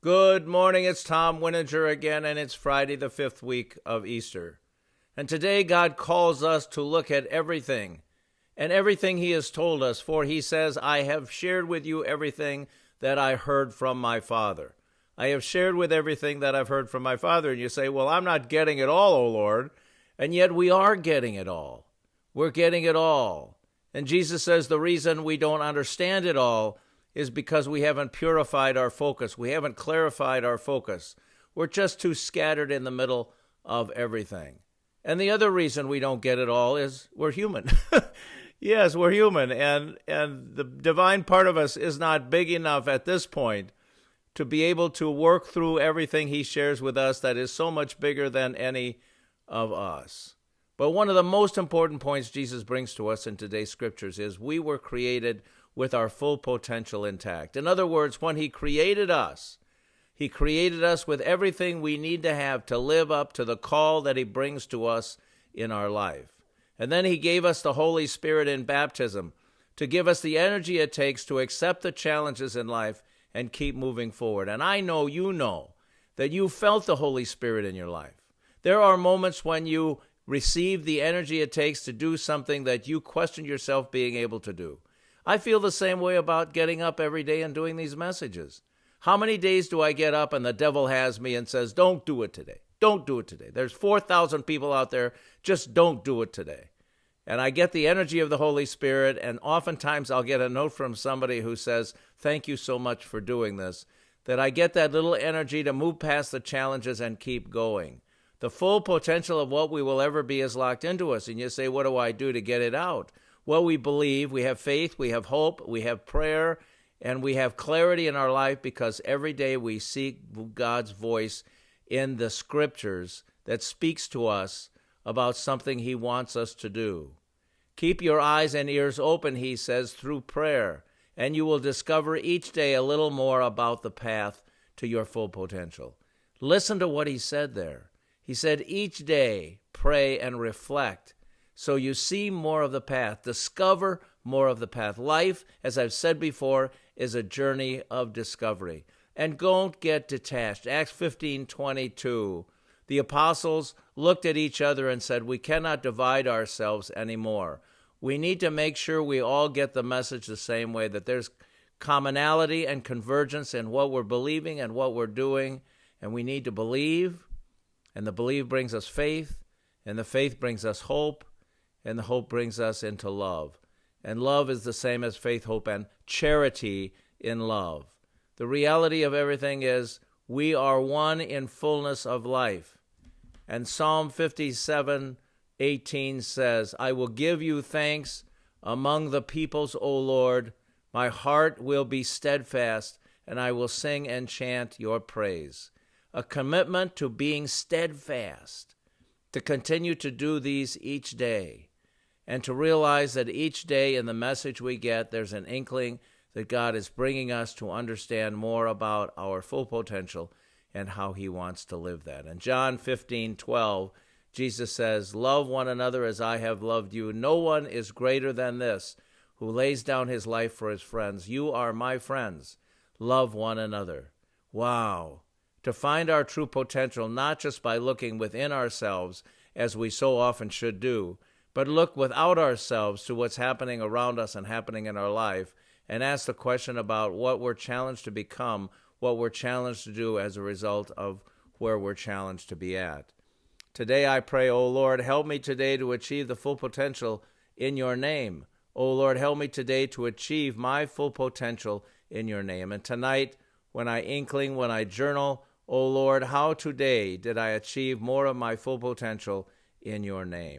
Good morning, it's Tom Wininger again, and it's Friday, the 5th week of Easter. And today God calls us to look at everything, and everything He has told us, for He says, I have shared with you everything that I heard from my Father. I have shared with everything that I've heard from my Father. And you say, well, I'm not getting it all, O Lord. And yet we are getting it all. We're getting it all. And Jesus says the reason we don't understand it all is because we haven't purified our focus. We haven't clarified our focus. We're just too scattered in the middle of everything. And the other reason we don't get it all is we're human. Yes, we're human. And the divine part of us is not big enough at this point to be able to work through everything He shares with us that is so much bigger than any of us. But one of the most important points Jesus brings to us in today's scriptures is we were created with our full potential intact. In other words, when He created us with everything we need to have to live up to the call that He brings to us in our life. And then He gave us the Holy Spirit in baptism to give us the energy it takes to accept the challenges in life and keep moving forward. And I know you know that you felt the Holy Spirit in your life. There are moments when you receive the energy it takes to do something that you question yourself being able to do. I feel the same way about getting up every day and doing these messages. How many days do I get up and the devil has me and says, don't do it today. Don't do it today. There's 4,000 people out there. Just don't do it today. And I get the energy of the Holy Spirit, and oftentimes I'll get a note from somebody who says, thank you so much for doing this, that I get that little energy to move past the challenges and keep going. The full potential of what we will ever be is locked into us. And you say, what do I do to get it out? Well, we believe, we have faith, we have hope, we have prayer, and we have clarity in our life because every day we seek God's voice in the scriptures that speaks to us about something He wants us to do. Keep your eyes and ears open, He says, through prayer, and you will discover each day a little more about the path to your full potential. Listen to what He said there. He said, each day pray and reflect so you see more of the path, discover more of the path. Life, as I've said before, is a journey of discovery. And don't get detached. Acts 15:22. The apostles looked at each other and said, we cannot divide ourselves anymore. We need to make sure we all get the message the same way, that there's commonality and convergence in what we're believing and what we're doing. And we need to believe, and the belief brings us faith, and the faith brings us hope, and the hope brings us into love. And love is the same as faith, hope, and charity in love. The reality of everything is we are one in fullness of life. And Psalm 57:18 says, I will give you thanks among the peoples, O Lord. My heart will be steadfast, and I will sing and chant your praise. A commitment to being steadfast, to continue to do these each day, and to realize that each day in the message we get, there's an inkling that God is bringing us to understand more about our full potential and how He wants to live that. In John 15:12, Jesus says, love one another as I have loved you. No one is greater than this, who lays down his life for his friends. You are my friends. Love one another. Wow. To find our true potential, not just by looking within ourselves, as we so often should do, but look without ourselves to what's happening around us and happening in our life, and ask the question about what we're challenged to become, what we're challenged to do as a result of where we're challenged to be at. Today I pray, O Lord, help me today to achieve the full potential in your name. O Lord, help me today to achieve my full potential in your name. And tonight, when I journal, O Lord, how today did I achieve more of my full potential in your name?